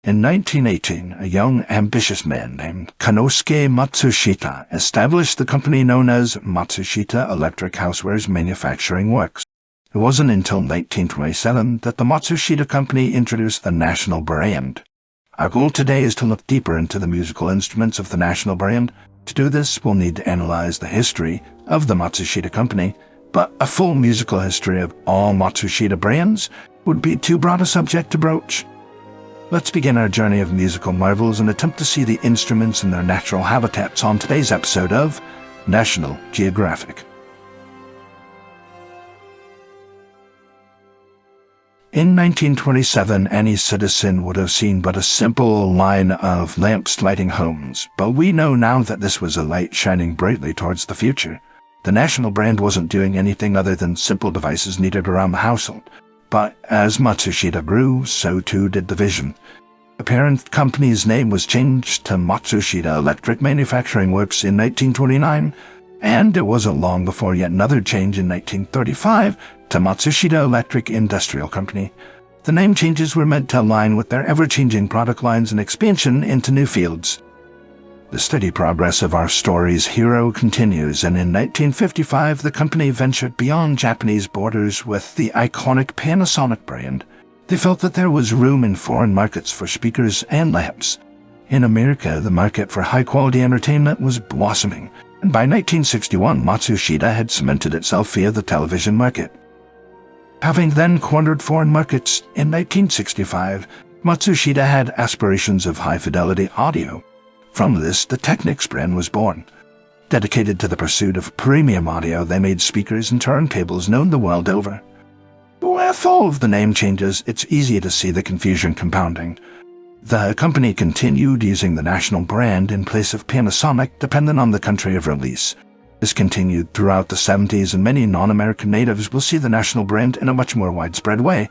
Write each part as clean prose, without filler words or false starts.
In 1918, a young, ambitious man named Konosuke Matsushita established the company known as Matsushita Electric Housewares Manufacturing Works. It wasn't until 1927 that the Matsushita Company introduced the National brand. Our goal today is to look deeper into the musical instruments of the National brand. To do this, we'll need to analyze the history of the Matsushita Company, but a full musical history of all Matsushita brands would be too broad a subject to broach. Let's begin our journey of musical marvels and attempt to see the instruments in their natural habitats on today's episode of National Geographic. In 1927, any citizen would have seen but a simple line of lamps lighting homes, but we know now that this was a light shining brightly towards the future. The National brand wasn't doing anything other than simple devices needed around the household. But as Matsushita grew, so too did the vision. The parent company's name was changed to Matsushita Electric Manufacturing Works in 1929, and it wasn't long before yet another change in 1935 to Matsushita Electric Industrial Company. The name changes were meant to align with their ever-changing product lines and expansion into new fields. The steady progress of our story's hero continues, and in 1955 the company ventured beyond Japanese borders with the iconic Panasonic brand. They felt that there was room in foreign markets for speakers and lamps. In America, the market for high-quality entertainment was blossoming, and by 1961 Matsushita had cemented itself via the television market. Having then cornered foreign markets in 1965, Matsushita had aspirations of high-fidelity audio. From this, the Technics brand was born. Dedicated to the pursuit of premium audio, they made speakers and turntables known the world over. With all of the name changes, it's easy to see the confusion compounding. The company continued using the National brand in place of Panasonic, dependent on the country of release. This continued throughout the 70s, and many non-American natives will see the National brand in a much more widespread way.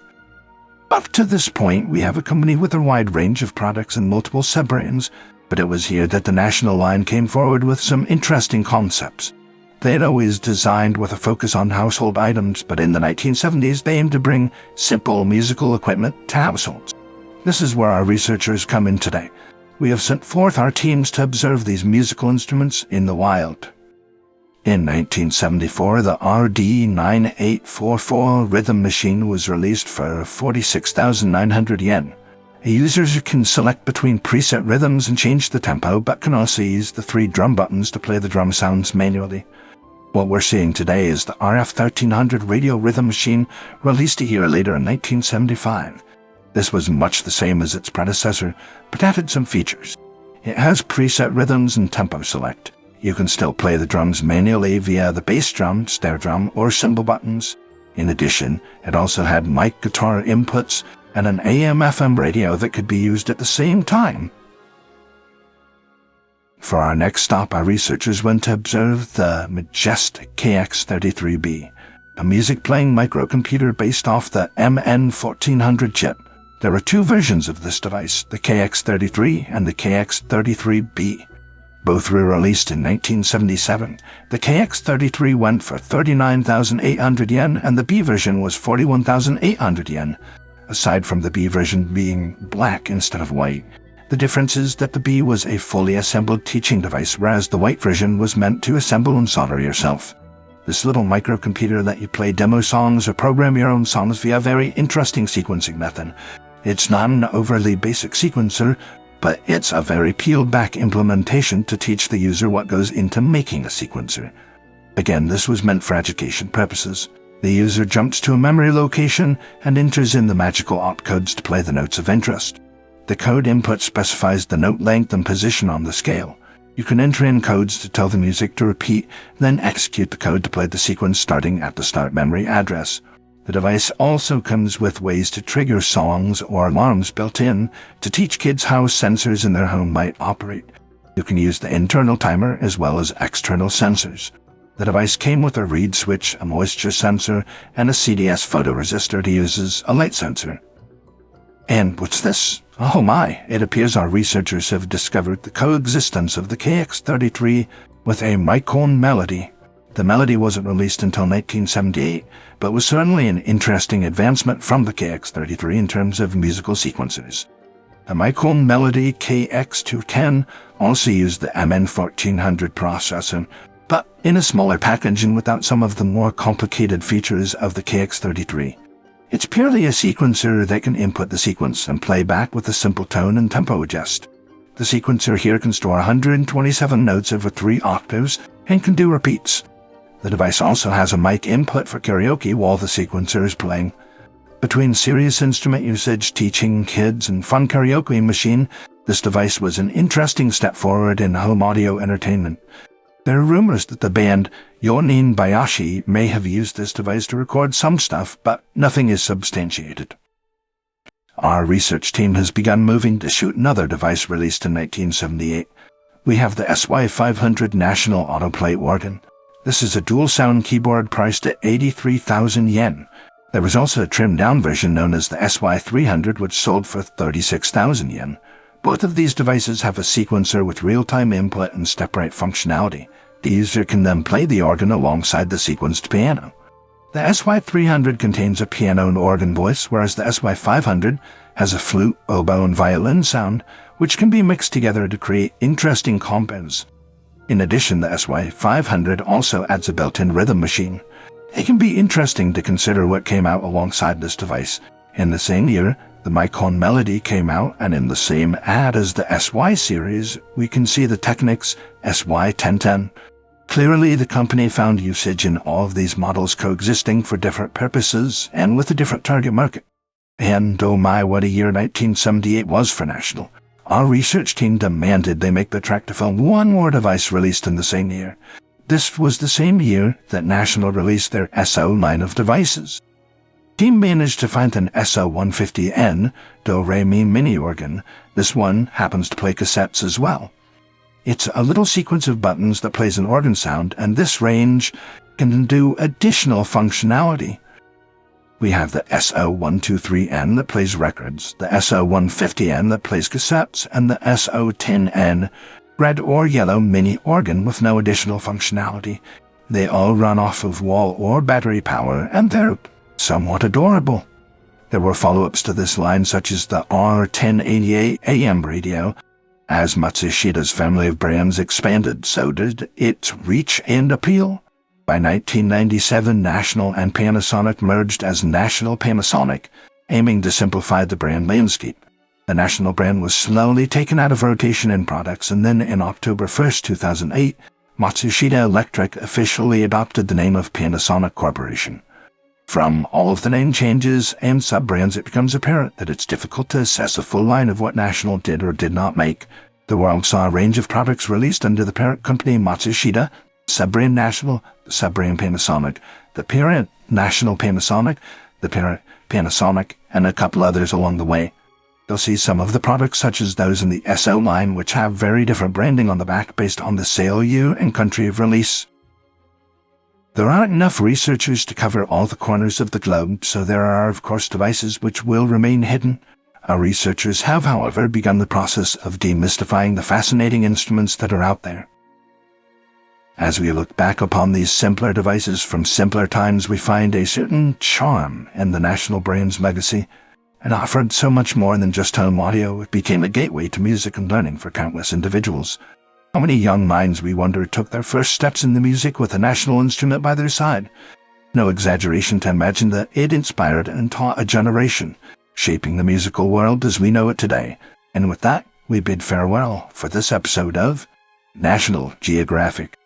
Up to this point, we have a company with a wide range of products and multiple sub-brands, but it was here that the National line came forward with some interesting concepts. They had always designed with a focus on household items, but in the 1970s they aimed to bring simple musical equipment to households. This is where our researchers come in today. We have sent forth our teams to observe these musical instruments in the wild. In 1974, the RD9844 rhythm machine was released for 46,900 yen. A user can select between preset rhythms and change the tempo, but can also use the 3 drum buttons to play the drum sounds manually. What we're seeing today is the RF1300 radio rhythm machine, released a year later in 1975. This was much the same as its predecessor, but added some features. It has preset rhythms and tempo select. You can still play the drums manually via the bass drum, snare drum, or cymbal buttons. In addition, it also had mic guitar inputs and an AM/FM radio that could be used at the same time. For our next stop, our researchers went to observe the majestic KX33B, a music-playing microcomputer based off the MN1400 chip. There are 2 versions of this device, the KX33 and the KX33B. Both were released in 1977. The KX33 went for 39,800 yen, and the B version was 41,800 yen. Aside from the B version being black instead of white, the difference is that the B was a fully assembled teaching device, whereas the white version was meant to assemble and solder yourself. This little microcomputer let you play demo songs or program your own songs via a very interesting sequencing method. It's not an overly basic sequencer, but it's a very peeled-back implementation to teach the user what goes into making a sequencer. Again, this was meant for education purposes. The user jumps to a memory location and enters in the magical opcodes to play the notes of interest. The code input specifies the note length and position on the scale. You can enter in codes to tell the music to repeat, then execute the code to play the sequence starting at the start memory address. The device also comes with ways to trigger songs or alarms built in to teach kids how sensors in their home might operate. You can use the internal timer as well as external sensors. The device came with a reed switch, a moisture sensor, and a CDS photoresistor to use as a light sensor. And what's this? Oh my, it appears our researchers have discovered the coexistence of the KX33 with a Micon Melody. The Melody wasn't released until 1978, but was certainly an interesting advancement from the KX33 in terms of musical sequencers. The Micon Melody KX210 also used the MN1400 processor, but in a smaller package and without some of the more complicated features of the KX33. It's purely a sequencer that can input the sequence and play back with a simple tone and tempo adjust. The sequencer here can store 127 notes over 3 octaves and can do repeats. The device also has a mic input for karaoke while the sequencer is playing. Between serious instrument usage, teaching kids, and fun karaoke machine, this device was an interesting step forward in home audio entertainment. There are rumors that the band Yonin Bayashi may have used this device to record some stuff, but nothing is substantiated. Our research team has begun moving to shoot another device released in 1978. We have the SY500 National Autoplay organ. This is a dual-sound keyboard priced at 83,000 yen. There was also a trimmed-down version known as the SY300, which sold for 36,000 yen. Both of these devices have a sequencer with real-time input and step-right functionality. The user can then play the organ alongside the sequenced piano. The SY300 contains a piano and organ voice, whereas the SY500 has a flute, oboe, and violin sound, which can be mixed together to create interesting combos. In addition, the SY500 also adds a built-in rhythm machine. It can be interesting to consider what came out alongside this device. In the same year, the Micon Melody came out, and in the same ad as the SY series, we can see the Technics SY1010. Clearly, the company found usage in all of these models coexisting for different purposes and with a different target market. And oh my, what a year 1978 was for National. Our research team demanded they make the Tractaphone one more device released in the same year. This was the same year that National released their SO line of devices. The team managed to find an SO150N doremi mini organ. This one happens to play cassettes as well. It's a little sequence of buttons that plays an organ sound, and this range can do additional functionality. We have the SO123N that plays records, the SO150N that plays cassettes, and the SO10N red or yellow mini organ with no additional functionality. They all run off of wall or battery power, and they're somewhat adorable. There were follow-ups to this line, such as the R1088 AM radio. As Matsushida's family of brands expanded, so did its reach and appeal. By 1997, National and Panasonic merged as National Panasonic, aiming to simplify the brand landscape. The National brand was slowly taken out of rotation in products, and then in October 1, 2008, Matsushita Electric officially adopted the name of Panasonic Corporation. From all of the name changes and sub-brands, it becomes apparent that it's difficult to assess a full line of what National did or did not make. The world saw a range of products released under the parent company Matsushita, sub-brand National, the sub-brand Panasonic, the parent National Panasonic, the parent Panasonic, and a couple others along the way. You'll see some of the products such as those in the SO line, which have very different branding on the back based on the sale year and country of release. There aren't enough researchers to cover all the corners of the globe, so there are, of course, devices which will remain hidden. Our researchers have, however, begun the process of demystifying the fascinating instruments that are out there. As we look back upon these simpler devices from simpler times, we find a certain charm in the National brand's legacy. It offered so much more than just home audio. It became a gateway to music and learning for countless individuals. How many young minds, we wonder, took their first steps in the music with a National instrument by their side? No exaggeration to imagine that it inspired and taught a generation, shaping the musical world as we know it today. And with that, we bid farewell for this episode of National Geographic.